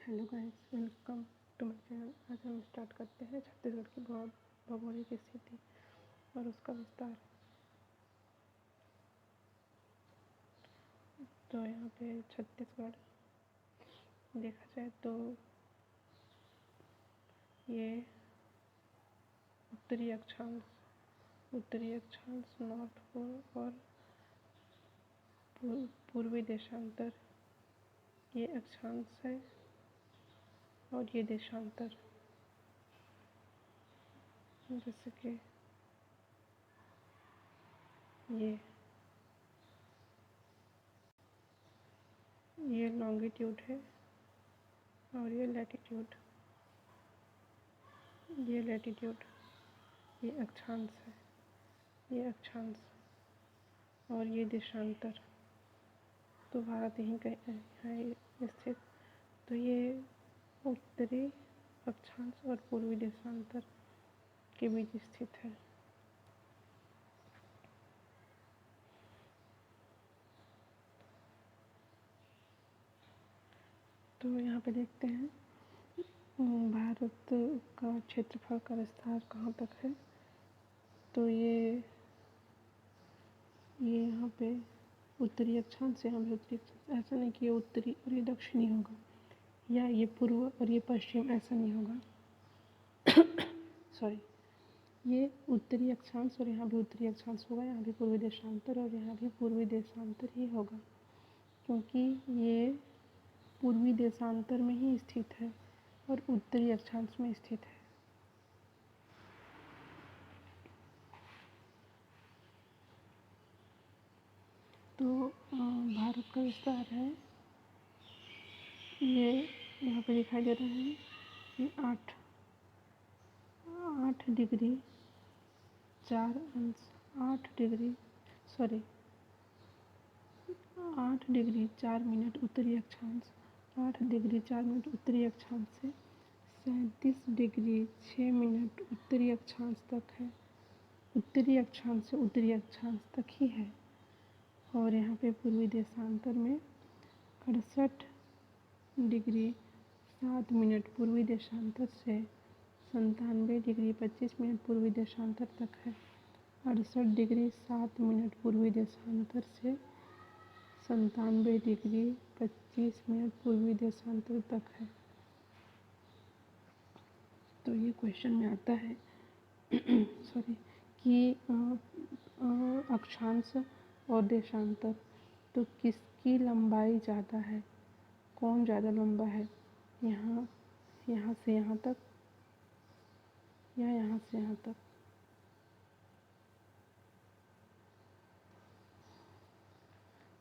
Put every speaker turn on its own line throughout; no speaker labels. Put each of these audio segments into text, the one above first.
Hello guys, welcome to my channel. आज हम start करते हैं छत्तीसगढ़ की भौगोलिक स्थिति और उसका विस्तार। तो यहाँ पे छत्तीसगढ़ देखा जाए तो ये उत्तरी अक्षांश नॉर्थ पोल और पूर्वी देशांतर ये अक्षांश है और ये देशांतर। जैसे कि ये लॉन्गिट्यूड है और ये लैटिट्यूड, ये लैटिट्यूड, ये अक्षांश है, ये अक्षांश और ये देशांतर। तो भारत यहीं कहीं है स्थित। तो ये उत्तरी अक्षांश और पूर्वी देशांतर के बीच स्थित है। तो यहाँ पे देखते हैं भारत का क्षेत्रफल का विस्तार कहाँ तक है। तो ये यहाँ पे उत्तरी अक्षांश, यहाँ पे उत्तरी अक्षांश। ऐसा नहीं कि ये उत्तरी और ये दक्षिणी होगा या ये पूर्व और ये पश्चिम, ऐसा नहीं होगा। सॉरी, ये उत्तरी अक्षांश और यहाँ भी उत्तरी अक्षांश होगा, यहाँ भी पूर्वी देशांतर और यहाँ भी पूर्वी देशांतर ही होगा, क्योंकि ये पूर्वी देशांतर में ही स्थित है और उत्तरी अक्षांश में स्थित है। तो भारत का विस्तार है, ये यहाँ पे दिखाई दे रहा है, ये 8 डिग्री 4 अंश 8 डिग्री 4 मिनट उत्तरी अक्षांश, 8 डिग्री 4 मिनट उत्तरी अक्षांश से 37 डिग्री 6 मिनट उत्तरी अक्षांश तक है। उत्तरी अक्षांश से उत्तरी अक्षांश तक ही है। और यहाँ पे पूर्वी देशांतर में 68 डिग्री 7 मिनट पूर्वी देशांतर से 97 डिग्री 25 मिनट पूर्वी देशांतर तक है। 68 डिग्री 7 मिनट पूर्वी देशांतर से 97 डिग्री 25 मिनट पूर्वी देशांतर तक है। तो ये क्वेश्चन में आता है सॉरी कि अक्षांश और देशांतर, तो किसकी लंबाई ज़्यादा है, कौन ज़्यादा लंबा है, यहाँ से यहाँ तक या यहाँ से यहाँ तक।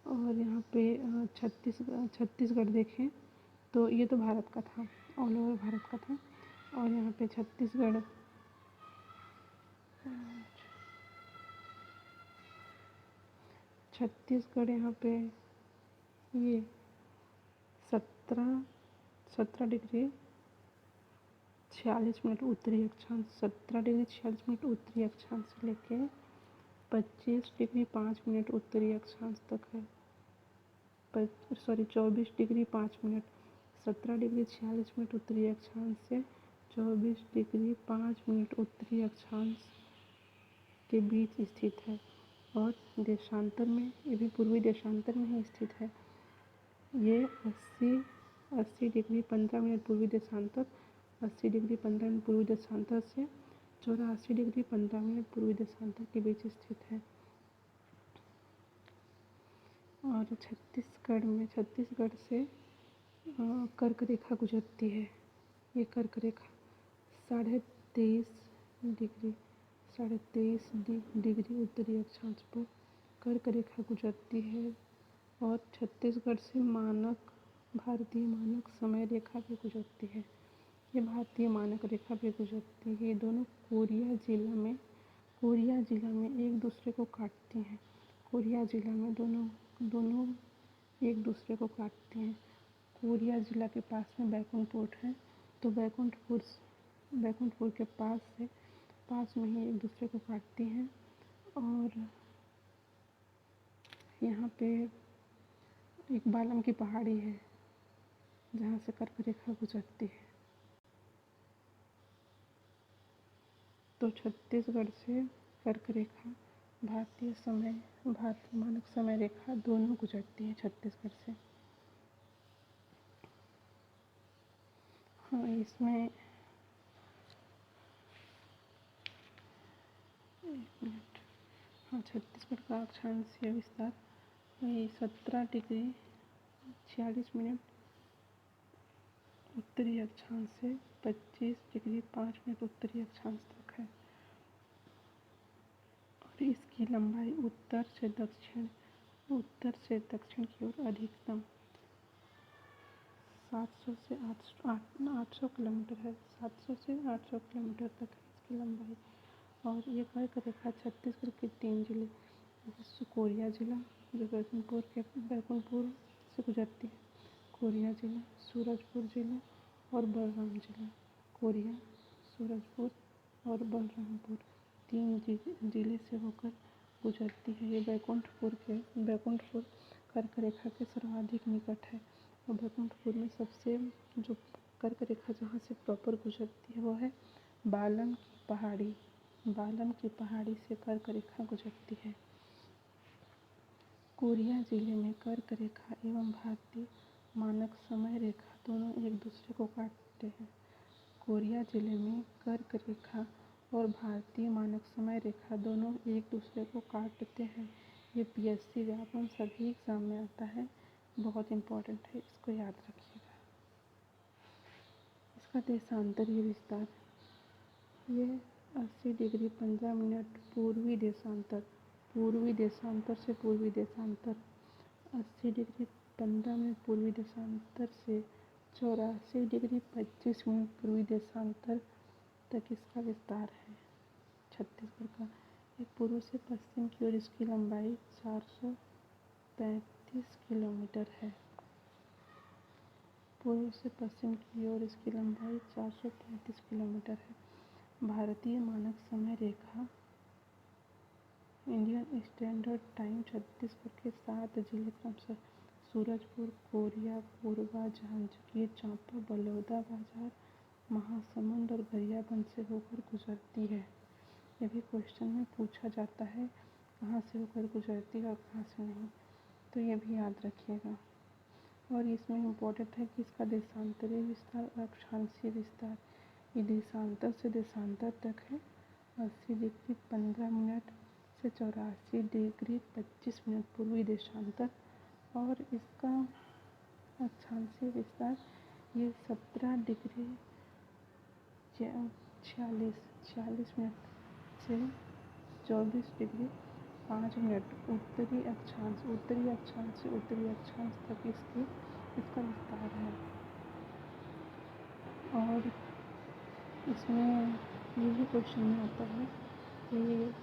और यहाँ पे छत्तीसगढ़ देखें तो ये तो भारत का था, ऑल ओवर भारत का था। और यहाँ पे छत्तीसगढ़ यहाँ पे ये 17 डिग्री 46 मिनट उत्तरी अक्षांश, 17 डिग्री 46 मिनट उत्तरी अक्षांश से लेके 25 डिग्री 5 मिनट उत्तरी अक्षांश तक है। 24 डिग्री 5 मिनट, 17 डिग्री 46 मिनट उत्तरी अक्षांश से 24 डिग्री 5 मिनट उत्तरी अक्षांश के बीच स्थित है। और देशांतर में, ये भी पूर्वी देशांतर में ही स्थित है। ये 80 डिग्री 15 मिनट पूर्वी देशांतर, 80 डिग्री 15 मिनट पूर्वी देशांतर से 84 डिग्री 15 मिनट पूर्वी देशांतर के बीच स्थित है। और छत्तीसगढ़ से कर्क रेखा गुजरती है। ये कर्क रेखा 23.5 डिग्री उत्तरी अक्षांश पर कर्क रेखा गुजरती है। और छत्तीसगढ़ से भारतीय मानक समय रेखा भी गुजरती है। ये भारतीय मानक रेखा भी गुजरती है। ये दोनों कोरिया जिला में एक दूसरे को काटती हैं। कोरिया जिला में दोनों एक दूसरे को काटती हैं। कोरिया जिला के पास में बैकुंठपुर है, तो बैकुंठपुर के पास में ही एक दूसरे को काटती हैं। और यहाँ पे एक बालम की पहाड़ी है, जहाँ से कर्क रेखा गुजरती है। तो छत्तीसगढ़ से कर्क रेखा भारतीय मानक समय रेखा दोनों गुजरती है छत्तीसगढ़ से। हाँ, इसमें एक मिनट। हाँ, छत्तीसगढ़ का अक्षांशीय विस्तार 17 डिग्री 46 मिनट उत्तरी अक्षांश से 25 डिग्री 5 मिनट उत्तरी अक्षांश तक है। और इसकी लंबाई उत्तर से दक्षिण की ओर अधिकतम 700 से 800 किलोमीटर है। 700 से 800 किलोमीटर तक है इसकी लंबाई। और ये कर्क रेखा छत्तीसगढ़ के 3 जिले जैसे कोरिया जिला जो बैकुंठपुर से गुजरती है, कोरिया जिला, सूरजपुर जिला और बलराम जिला। कोरिया, सूरजपुर और बलरामपुर 3 जिले से होकर गुजरती है। ये बैकुंठपुर कर्क रेखा के सर्वाधिक निकट है। और बैकुंठपुर में सबसे जो कर्क रेखा जहाँ से प्रॉपर गुजरती है वो है बालन की पहाड़ी से कर्क रेखा गुजरती है। कोरिया जिले में कर्क रेखा एवं भारतीय मानक समय रेखा दोनों एक दूसरे को काटते हैं। कोरिया जिले में कर्क रेखा और भारतीय मानक समय रेखा दोनों एक दूसरे को काटते हैं। ये पीएससी व्यापम सभी एग्जाम में आता है, बहुत इम्पोर्टेंट है, इसको याद रखिएगा। इसका देशांतरीय विस्तार ये 80 डिग्री 15 मिनट पूर्वी देशांतर से पूर्वी देशांतर 80 डिग्री 15 मिनट पूर्वी देशांतर से 84 डिग्री 25 मिनट पूर्वी देशांतर तक इसका विस्तार है छत्तीसगढ़ का। एक पूर्व से पश्चिम की ओर इसकी लंबाई 435 किलोमीटर है। पूर्व से पश्चिम की ओर इसकी लंबाई 435 किलोमीटर है। भारतीय मानक समय रेखा इंडियन स्टैंडर्ड टाइम छत्तीसगढ़ के 7 जिले क्रमशः सूरजपुर, कोरिया, कोरबा, जांजगीर चांपा, बलौदाबाजार, महासमुंद और गरियाबंद से होकर गुजरती है। यह भी क्वेश्चन में पूछा जाता है कहाँ से होकर गुजरती है और कहाँ से नहीं, तो ये भी याद रखिएगा। और इसमें इम्पोर्टेंट है कि इसका देशांतरीय विस्तार और अक्षांशीय विस्तार ये देशांतर से देशांतर तक है 80 डिग्री 15 मिनट से 84 डिग्री 25 मिनट पूर्वी देशांतर। और इसका अक्षांशीय विस्तार ये 17 डिग्री 46 मिनट से 24 डिग्री 5 मिनट उत्तरी अक्षांश से उत्तरी अक्षांश तक इसका विस्तार है। और इसमें ये भी क्वेश्चन में आता है कि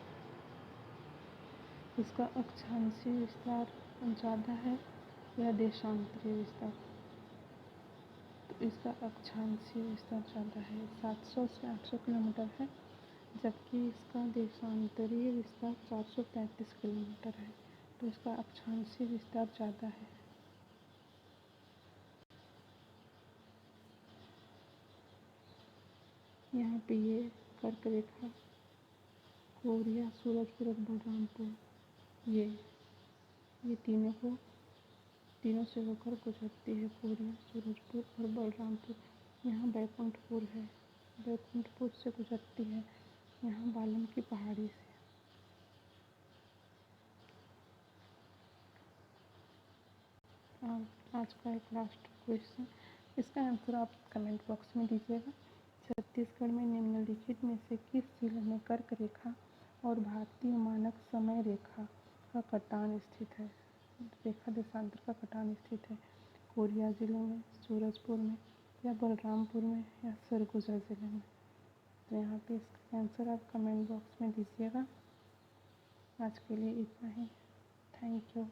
इसका अक्षांशीय विस्तार ज़्यादा है या देशांतरीय विस्तार। तो इसका अक्षांशीय विस्तार ज़्यादा है, 700 से 800 किलोमीटर है, जबकि इसका देशांतरीय विस्तार 435 किलोमीटर है। तो इसका अक्षांशीय विस्तार ज़्यादा है। यहाँ पे ये कर्क रेखा कोरिया, सूरजपुर और बलरामपुर ये तीनों से होकर गुजरती है। कोरिया, सूरजपुर और बलरामपुर। यहाँ बैकुंठपुर है, बैकुंठपुर से गुजरती है, यहाँ बालन की पहाड़ी से। आज का एक लास्ट क्वेश्चन, इसका आंसर आप कमेंट बॉक्स में दीजिएगा। छत्तीसगढ़ में निम्नलिखित में से किस जिले में कर्क रेखा और भारतीय मानक समय रेखा का कटान स्थित है? रेखा देशांतर का कटान स्थित है कोरिया जिले में, सूरजपुर में या बलरामपुर में या सरगुजा जिले में। तो यहाँ पे इसका आंसर आप कमेंट बॉक्स में दीजिएगा। आज के लिए इतना ही। Thank you.